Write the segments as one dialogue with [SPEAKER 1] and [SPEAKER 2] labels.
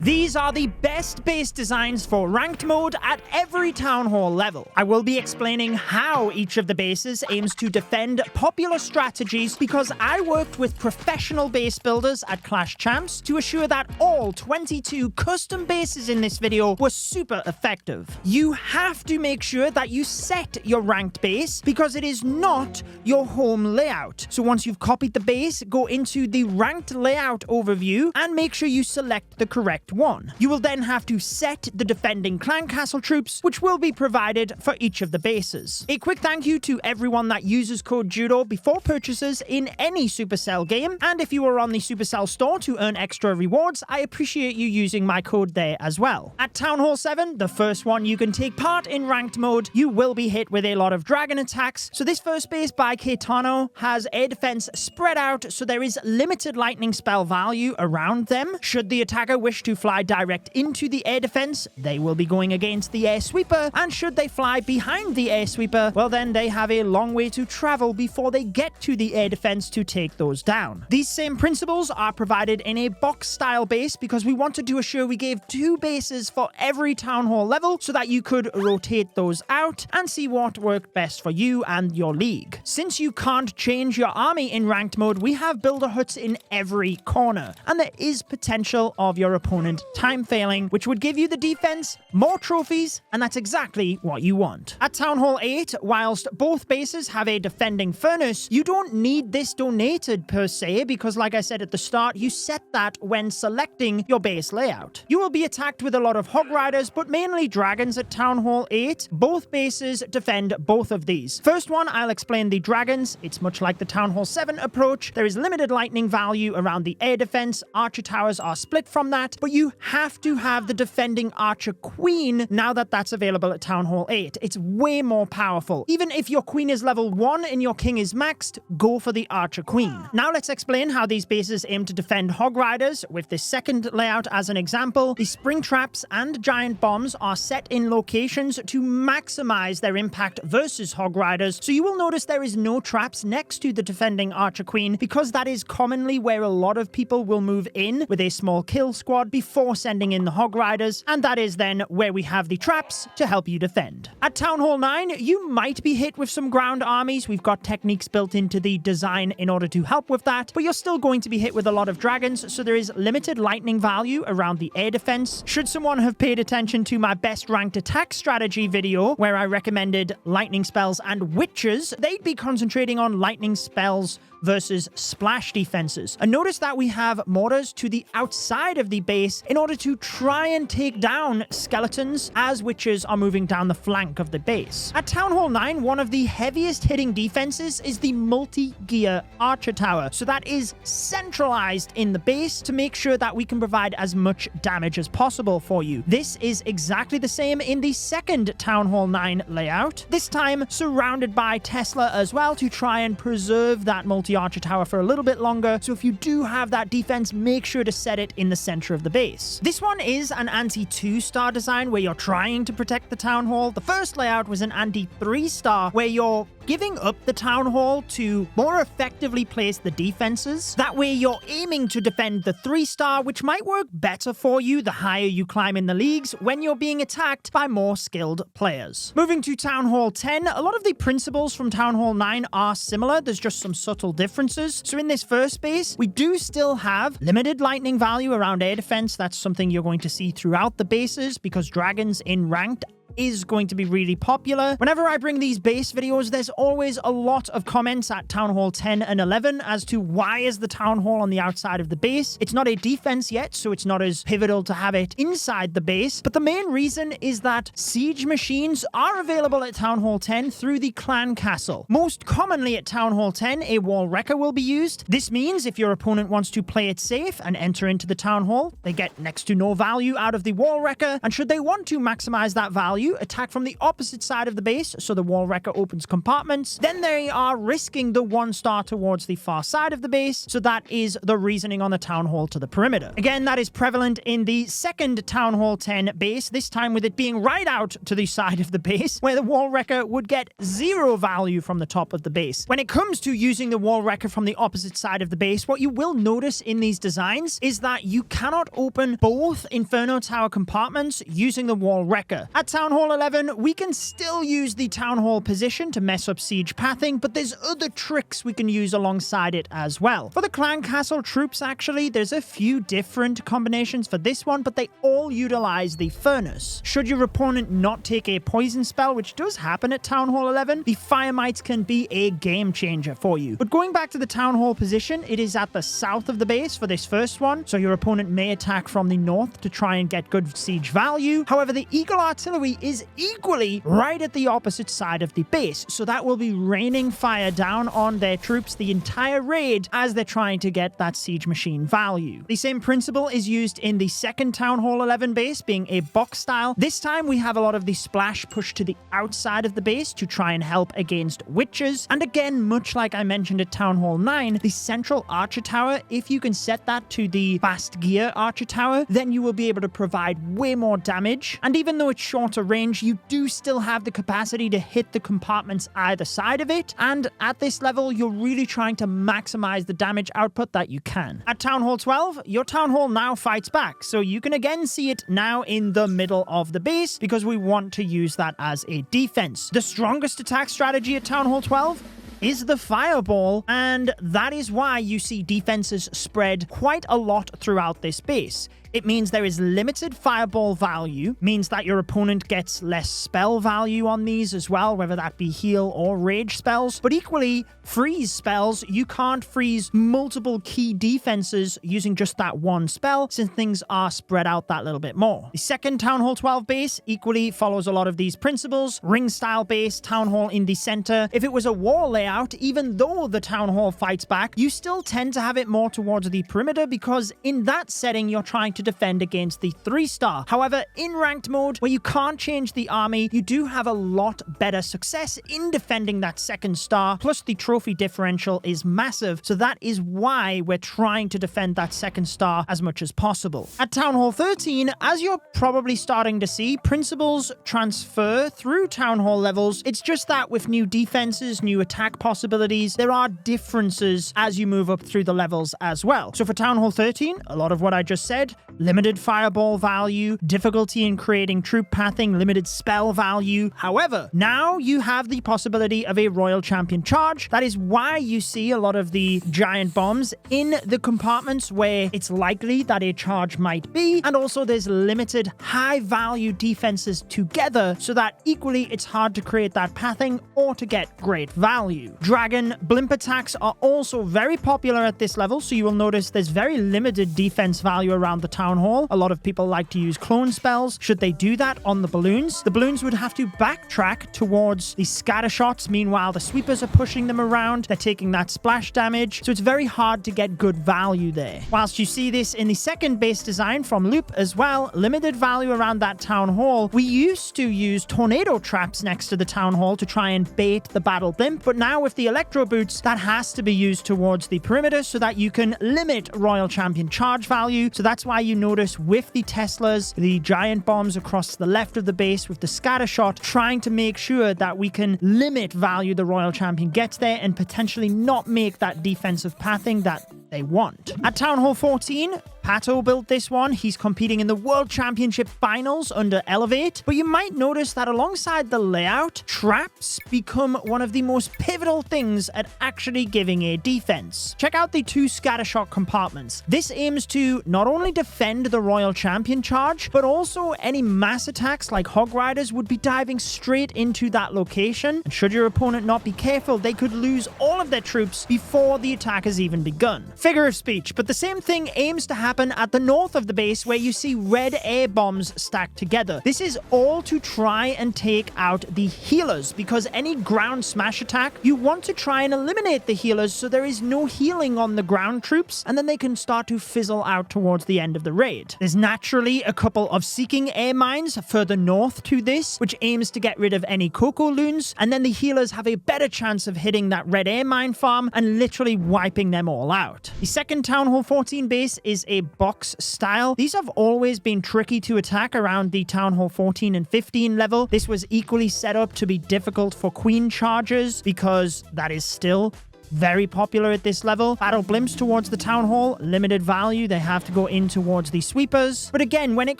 [SPEAKER 1] These are the best base designs for ranked mode at every Town Hall level. I will be explaining how each of the bases aims to defend popular strategies because I worked with professional base builders at Clash Champs to assure that all 22 custom bases in this video were super effective. You have to make sure that you set your ranked base because it is not your home layout. So once you've copied the base, go into the ranked layout overview and make sure you select the correct one. You will then have to set the defending clan castle troops, which will be provided for each of the bases. A quick thank you to everyone that uses code JUDO before purchases in any Supercell game, and if you are on the Supercell store to earn extra rewards, I appreciate you using my code there as well. At Town Hall 7, the first one you can take part in ranked mode, you will be hit with a lot of dragon attacks, so this first base by Caetano has air defense spread out, so there is limited lightning spell value around them. Should the attacker wish to fly direct into the air defense, they will be going against the air sweeper, and should they fly behind the air sweeper, well then they have a long way to travel before they get to the air defense to take those down. These same principles are provided in a box style base because we wanted to assure we gave 2 bases for every Town Hall level so that you could rotate those out and see what worked best for you and your league. Since you can't change your army in ranked mode, we have builder huts in every corner, and there is potential of your opponent time failing, which would give you the defense, more trophies, and that's exactly what you want. At Town Hall 8, whilst both bases have a defending furnace, you don't need this donated per se because, like I said at the start, you set that when selecting your base layout. You will be attacked with a lot of hog riders, but mainly dragons at Town Hall 8. Both bases defend both of these. First one, I'll explain the dragons. It's much like the Town Hall 7 approach. There is limited lightning value around the air defense. Archer towers are split from that, but you have to have the defending archer queen now that that's available at Town Hall 8. It's way more powerful. Even if your queen is level 1 and your king is maxed, go for the archer queen. Now let's explain how these bases aim to defend hog riders. With this second layout as an example, the spring traps and giant bombs are set in locations to maximize their impact versus hog riders, so you will notice there is no traps next to the defending archer queen because that is commonly where a lot of people will move in with a small kill squad before sending in the hog riders, and that is then where we have the traps to help you defend. At Town Hall 9, you might be hit with some ground armies. We've got techniques built into the design in order to help with that, but you're still going to be hit with a lot of dragons, so there is limited lightning value around the air defense. Should someone have paid attention to my best ranked attack strategy video, where I recommended lightning spells and witches, they'd be concentrating on lightning spells versus splash defenses. And notice that we have mortars to the outside of the base in order to try and take down skeletons as witches are moving down the flank of the base. At Town Hall 9, one of the heaviest hitting defenses is the multi-gear archer tower. So that is centralized in the base to make sure that we can provide as much damage as possible for you. This is exactly the same in the second Town Hall 9 layout, this time surrounded by Tesla as well to try and preserve that multi-archer tower for a little bit longer. So if you do have that defense, make sure to set it in the center of the base. This one is an anti-2-star design where you're trying to protect the town hall. The first layout was an anti-3-star where you're giving up the town hall to more effectively place the defenses. That way you're aiming to defend the 3-star, which might work better for you the higher you climb in the leagues when you're being attacked by more skilled players. Moving to Town Hall 10, a lot of the principles from Town Hall 9 are similar. There's just some subtle differences. So in this first base, we do still have limited lightning value around air defense. That's something you're going to see throughout the bases because dragons in ranked is going to be really popular. Whenever I bring these base videos, there's always a lot of comments at Town Hall 10 and 11 as to why is the Town Hall on the outside of the base. It's not a defense yet, so it's not as pivotal to have it inside the base, but the main reason is that siege machines are available at Town Hall 10 through the clan castle. Most commonly at Town Hall 10, a wall wrecker will be used. This means if your opponent wants to play it safe and enter into the Town Hall, they get next to no value out of the wall wrecker, and should they want to maximize that value, value attack from the opposite side of the base, so the wall wrecker opens compartments. Then they are risking the 1 star towards the far side of the base, so that is the reasoning on the Town Hall to the perimeter. Again, that is prevalent in the second Town Hall 10 base, this time with it being right out to the side of the base, where the wall wrecker would get 0 value from the top of the base. When it comes to using the wall wrecker from the opposite side of the base, what you will notice in these designs is that you cannot open both Inferno Tower compartments using the wall wrecker. At Town Hall 11, we can still use the Town Hall position to mess up siege pathing, but there's other tricks we can use alongside it as well. For the Clan Castle troops, actually, there's a few different combinations for this one, but they all utilize the furnace. Should your opponent not take a poison spell, which does happen at Town Hall 11, the Fire Mites can be a game changer for you. But going back to the Town Hall position, it is at the south of the base for this first one, so your opponent may attack from the north to try and get good siege value. However, the Eagle Artillery is equally right at the opposite side of the base, so that will be raining fire down on their troops the entire raid as they're trying to get that siege machine value. The same principle is used in the second Town Hall 11 base, being a box style. This time we have a lot of the splash pushed to the outside of the base to try and help against witches. And again, much like I mentioned at Town Hall 9, the central archer tower, if you can set that to the fast gear archer tower, then you will be able to provide way more damage. And even though it's shorter range, you do still have the capacity to hit the compartments either side of it. And at this level, you're really trying to maximize the damage output that you can. At Town Hall 12, your Town Hall now fights back. So you can again see it now in the middle of the base because we want to use that as a defense. The strongest attack strategy at Town Hall 12 is the fireball, and that is why you see defenses spread quite a lot throughout this base. It means there is limited fireball value, means that your opponent gets less spell value on these as well, whether that be heal or rage spells. But equally, freeze spells, you can't freeze multiple key defenses using just that one spell, since things are spread out that little bit more. The second Town Hall 12 base equally follows a lot of these principles. Ring style base, Town Hall in the center. If it was a wall layout, even though the Town Hall fights back, you still tend to have it more towards the perimeter, because in that setting, you're trying to defend against the 3-star. However, in ranked mode, where you can't change the army, you do have a lot better success in defending that 2nd star, plus the trophy differential is massive, so that is why we're trying to defend that 2nd star as much as possible. At Town Hall 13, as you're probably starting to see, principles transfer through Town Hall levels. It's just that with new defenses, new attack possibilities, there are differences as you move up through the levels as well. So for Town Hall 13, a lot of what I just said, limited fireball value, difficulty in creating troop pathing, limited spell value. However, now you have the possibility of a Royal Champion charge. That is why you see a lot of the giant bombs in the compartments where it's likely that a charge might be, and also there's limited high value defenses together, so that equally it's hard to create that pathing or to get great value. Dragon blimp attacks are also very popular at this level, so you will notice there's very limited defense value around the Town Hall. A lot of people like to use clone spells. Should they do that on the balloons would have to backtrack towards the scatter shots. Meanwhile, the sweepers are pushing them around. They're taking that splash damage, so it's very hard to get good value there. Whilst you see this in the second base design from Loop as well, limited value around that Town Hall. We used to use tornado traps next to the Town Hall to try and bait the battle blimp, but now with the electro boots, that has to be used towards the perimeter so that you can limit Royal Champion charge value. So that's why you notice with the Teslas, the giant bombs across the left of the base with the scatter shot, trying to make sure that we can limit value the Royal Champion gets there and potentially not make that defensive pathing that they want. At Town Hall 14, Pato built this one. He's competing in the World Championship Finals under Elevate, but you might notice that alongside the layout, traps become one of the most pivotal things at actually giving a defense. Check out the 2 scattershot compartments. This aims to not only defend the Royal Champion charge, but also any mass attacks like Hog Riders would be diving straight into that location, and should your opponent not be careful, they could lose all of their troops before the attack has even begun. Figure of speech, but the same thing aims to happen happen at the north of the base where you see red air bombs stacked together. This is all to try and take out the healers, because any ground smash attack, you want to try and eliminate the healers so there is no healing on the ground troops, and then they can start to fizzle out towards the end of the raid. There's naturally a couple of seeking air mines further north to this, which aims to get rid of any cocoa loons, and then the healers have a better chance of hitting that red air mine farm and literally wiping them all out. The second Town Hall 14 base is a box style. These have always been tricky to attack around the Town Hall 14 and 15 level. This was equally set up to be difficult for queen chargers because that is still very popular at this level. Battle blimps towards the town hall, limited value. They have to go in towards the sweepers. But again, when it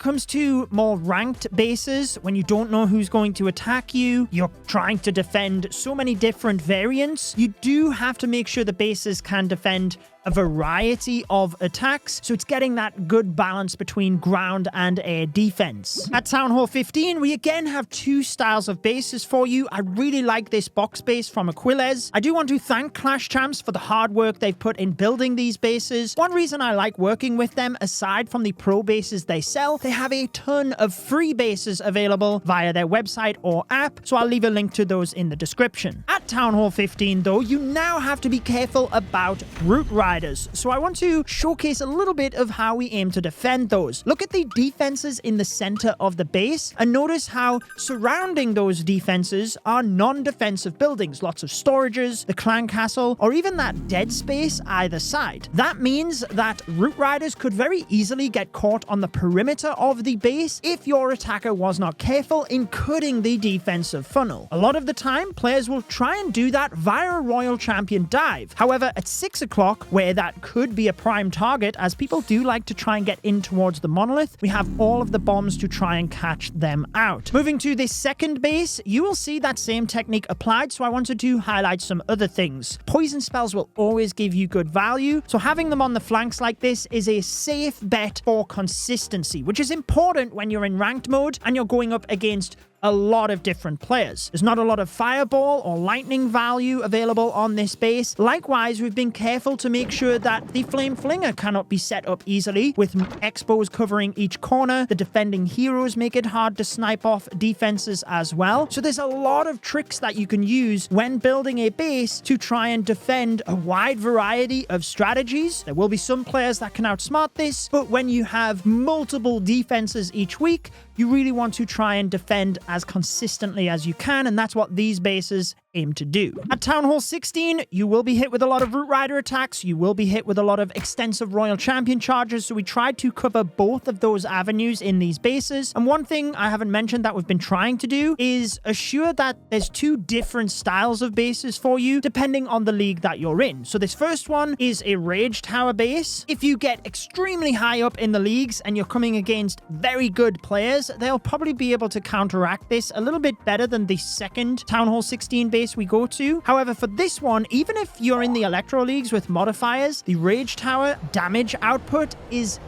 [SPEAKER 1] comes to more ranked bases, when you don't know who's going to attack you, you're trying to defend so many different variants, you do have to make sure the bases can defend a variety of attacks, so it's getting that good balance between ground and air defense. At Town Hall 15, we again have two styles of bases for you. I really like this box base from Aquiles. I do want to thank Clash Champs for the hard work they've put in building these bases. One reason I like working with them, aside from the pro bases they sell, they have a ton of free bases available via their website or app, so I'll leave a link to those in the description. At Town Hall 15, though, you now have to be careful about route riders. So I want to showcase a little bit of how we aim to defend those. Look at the defenses in the center of the base and notice how surrounding those defenses are non-defensive buildings. Lots of storages, the clan castle, or even that dead space either side. That means that route riders could very easily get caught on the perimeter of the base if your attacker was not careful in cutting the defensive funnel. A lot of the time, players will try and do that via a royal champion dive. However, at 6 o'clock, where that could be a prime target, as people do like to try and get in towards the monolith, we have all of the bombs to try and catch them out. Moving to this second base, you will see that same technique applied, so I wanted to highlight some other things. Poison spells will always give you good value, so having them on the flanks like this is a safe bet for consistency, which is important when you're in ranked mode and you're going up against a lot of different players. There's not a lot of fireball or lightning value available on this base. Likewise, we've been careful to make sure that the flame flinger cannot be set up easily, with expos covering each corner. The defending heroes make it hard to snipe off defenses as well. So there's a lot of tricks that you can use when building a base to try and defend a wide variety of strategies. There will be some players that can outsmart this, but when you have multiple defenses each week, you really want to try and defend as consistently as you can, and that's what these bases aim to do. At Town Hall 16, you will be hit with a lot of route rider attacks, you will be hit with a lot of extensive royal champion charges, so we tried to cover both of those avenues in these bases. And one thing I haven't mentioned that we've been trying to do is assure that there's two different styles of bases for you depending on the league that you're in. So this first one is a rage tower base. If you get extremely high up in the leagues and you're coming against very good players, they'll probably be able to counteract this a little bit better than the second Town Hall 16 base we go to. However, for this one, even if you're in the Electro Leagues with modifiers, the Rage Tower damage output is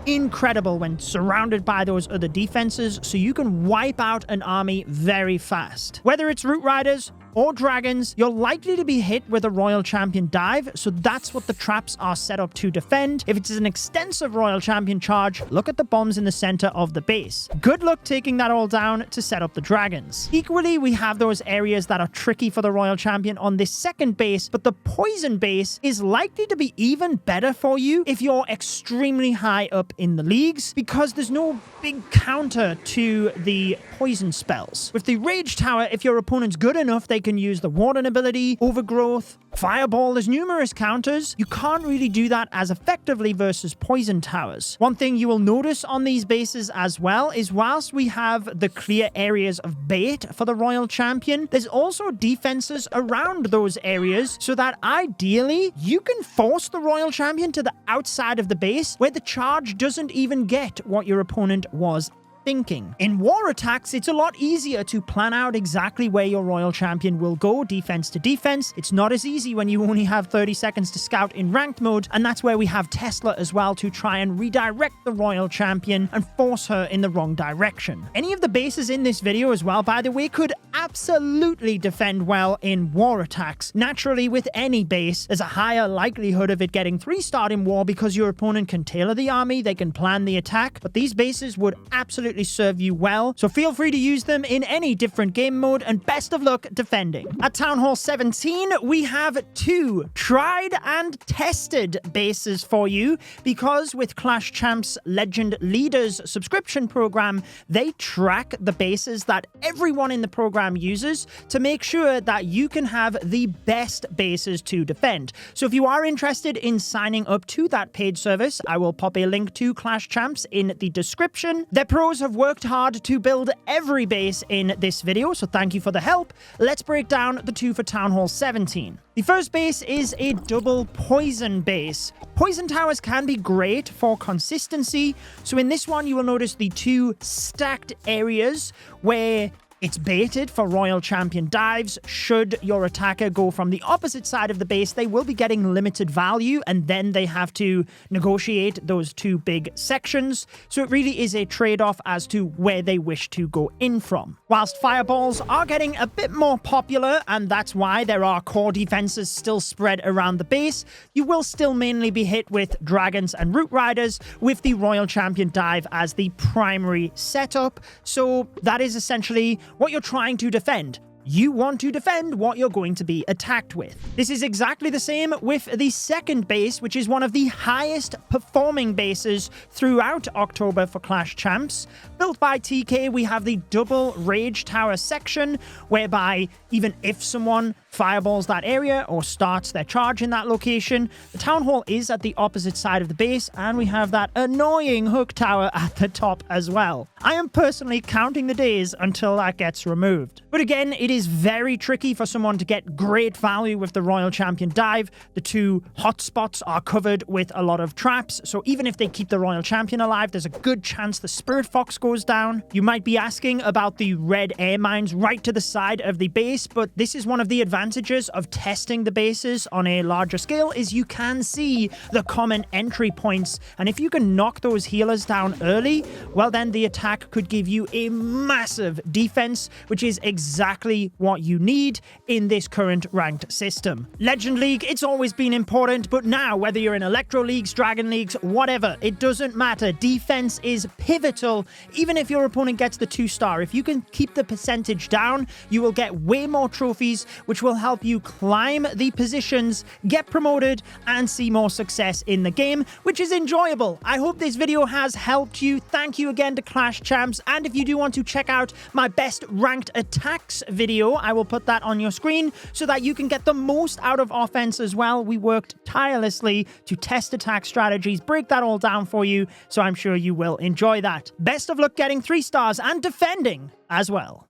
[SPEAKER 1] incredible when surrounded by those other defenses, so you can wipe out an army very fast. Whether it's route riders or dragons, you're likely to be hit with a royal champion dive, so that's what the traps are set up to defend. If it's an extensive royal champion charge, look at the bombs in the center of the base. Good luck taking that all down to set up the dragons. Equally, we have those areas that are tricky for the royal champion on this second base, but the poison base is likely to be even better for you if you're extremely high up in the leagues, because there's no big counter to the poison spells. With the rage tower, if your opponent's good enough, they can use the warden ability, overgrowth, fireball. There's numerous counters. You can't really do that as effectively versus poison towers. One thing you will notice on these bases as well is whilst we have the clear areas of bait for the royal champion, there's also defenses around those areas so that ideally you can force the royal champion to the outside of the base where the charge doesn't even get what your opponent was thinking. In war attacks, it's a lot easier to plan out exactly where your royal champion will go defense to defense. It's not as easy when you only have 30 seconds to scout in ranked mode, and that's where we have Tesla as well to try and redirect the royal champion and force her in the wrong direction. Any of the bases in this video as well, by the way, could absolutely defend well in war attacks. Naturally, with any base, there's a higher likelihood of it getting 3-starred in war because your opponent can tailor the army, they can plan the attack, but these bases would absolutely serve you well, so feel free to use them in any different game mode, and best of luck defending. At Town Hall 17, we have 2 tried and tested bases for you, because with Clash Champs Legend Leaders subscription program, they track the bases that everyone in the program uses to make sure that you can have the best bases to defend. So if you are interested in signing up to that paid service, I will pop a link to Clash Champs in the description. Their pros have worked hard to build every base in this video, so thank you for the help. Let's break down the 2 for Town Hall 17. The first base is a double poison base. Poison towers can be great for consistency, so in this one you will notice the 2 stacked areas where it's baited for royal champion dives. Should your attacker go from the opposite side of the base, they will be getting limited value, and then they have to negotiate those 2 big sections. So it really is a trade-off as to where they wish to go in from. Whilst fireballs are getting a bit more popular, and that's why there are core defenses still spread around the base, you will still mainly be hit with dragons and root riders, with the royal champion dive as the primary setup. So that is essentially what you're trying to defend. You want to defend what you're going to be attacked with. This is exactly the same with the second base, which is one of the highest performing bases throughout October for Clash Champs. Built by TK, we have the double Rage Tower section, whereby even if someone fireballs that area or starts their charge in that location, the Town Hall is at the opposite side of the base, and we have that annoying hook tower at the top as well. I am personally counting the days until that gets removed. But again, it is very tricky for someone to get great value with the Royal Champion dive. The 2 hotspots are covered with a lot of traps, so even if they keep the Royal Champion alive, there's a good chance the Spirit Fox goes down. You might be asking about the red air mines right to the side of the base, but this is one of the advantages of testing the bases on a larger scale, is you can see the common entry points, and if you can knock those healers down early, well then the attack could give you a massive defense, which is exactly what you need in this current ranked system. Legend League, it's always been important, but now whether you're in Electro Leagues, Dragon Leagues, whatever, it doesn't matter. Defense is pivotal. Even if your opponent gets the 2-star, if you can keep the percentage down, you will get way more trophies, which will help you climb the positions, get promoted, and see more success in the game, which is enjoyable. I hope this video has helped you. Thank you again to Clash Champs, and if you do want to check out my best ranked attacks video, I will put that on your screen so that you can get the most out of offense as well. We worked tirelessly to test attack strategies, break that all down for you, so I'm sure you will enjoy that. Best of luck getting 3 stars and defending as well.